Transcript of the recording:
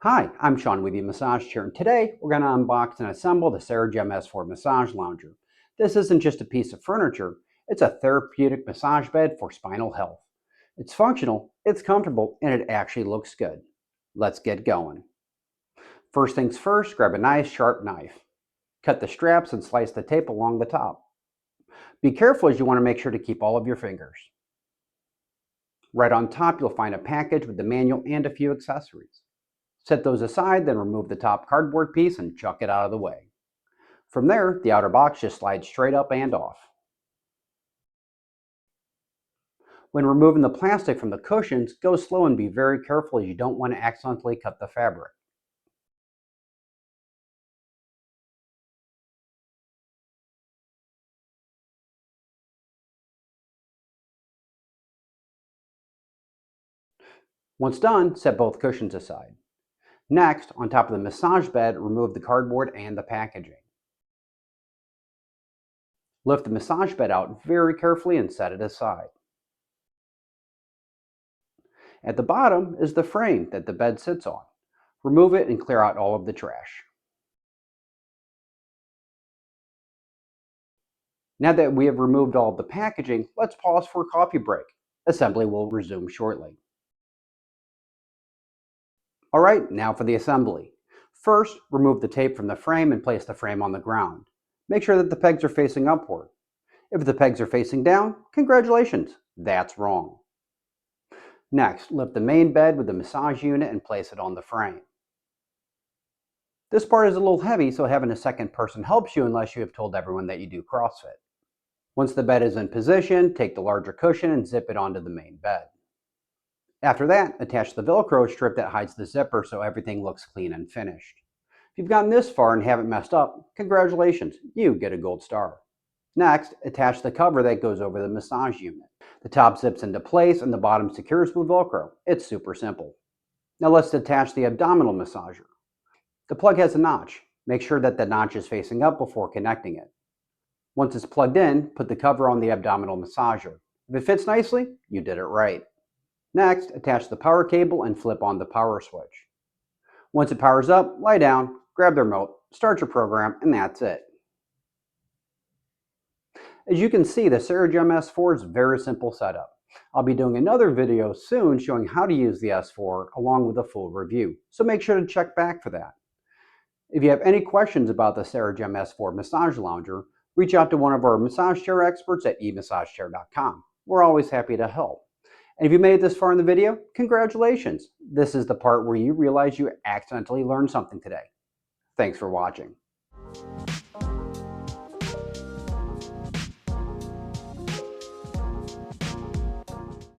Hi, I'm Sean with the Massage Chair, and today we're going to unbox and assemble the Ceragem S4 Massage Lounger. This isn't just a piece of furniture, it's a therapeutic massage bed for spinal health. It's functional, it's comfortable, and it actually looks good. Let's get going. First things first, grab a nice sharp knife. Cut the straps and slice the tape along the top. Be careful as you want to make sure to keep all of your fingers. Right on top you'll find a package with the manual and a few accessories. Set those aside, then remove the top cardboard piece and chuck it out of the way. From there, the outer box just slides straight up and off. When removing the plastic from the cushions, go slow and be very careful as you don't want to accidentally cut the fabric. Once done, set both cushions aside. Next, on top of the massage bed, remove the cardboard and the packaging. Lift the massage bed out very carefully and set it aside. At the bottom is the frame that the bed sits on. Remove it and clear out all of the trash. Now that we have removed all of the packaging, let's pause for a coffee break. Assembly will resume shortly. Alright, now for the assembly. First, remove the tape from the frame and place the frame on the ground. Make sure that the pegs are facing upward. If the pegs are facing down, congratulations, that's wrong. Next, lift the main bed with the massage unit and place it on the frame. This part is a little heavy, so having a second person helps you unless you have told everyone that you do CrossFit. Once the bed is in position, take the larger cushion and zip it onto the main bed. After that, attach the Velcro strip that hides the zipper so everything looks clean and finished. If you've gotten this far and haven't messed up, congratulations, you get a gold star. Next, attach the cover that goes over the massage unit. The top zips into place and the bottom secures with Velcro. It's super simple. Now let's attach the abdominal massager. The plug has a notch. Make sure that the notch is facing up before connecting it. Once it's plugged in, put the cover on the abdominal massager. If it fits nicely, you did it right. Next, attach the power cable and flip on the power switch. Once it powers up, lie down, grab the remote, start your program, and that's it. As you can see, the Ceragem S4 is a very simple setup. I'll be doing another video soon showing how to use the S4 along with a full review, so make sure to check back for that. If you have any questions about the Ceragem S4 Massage Lounger, reach out to one of our massage chair experts at Emassagechair.com. We're always happy to help. And if you made it this far in the video, congratulations! This is the part where you realize you accidentally learned something today. Thanks for watching.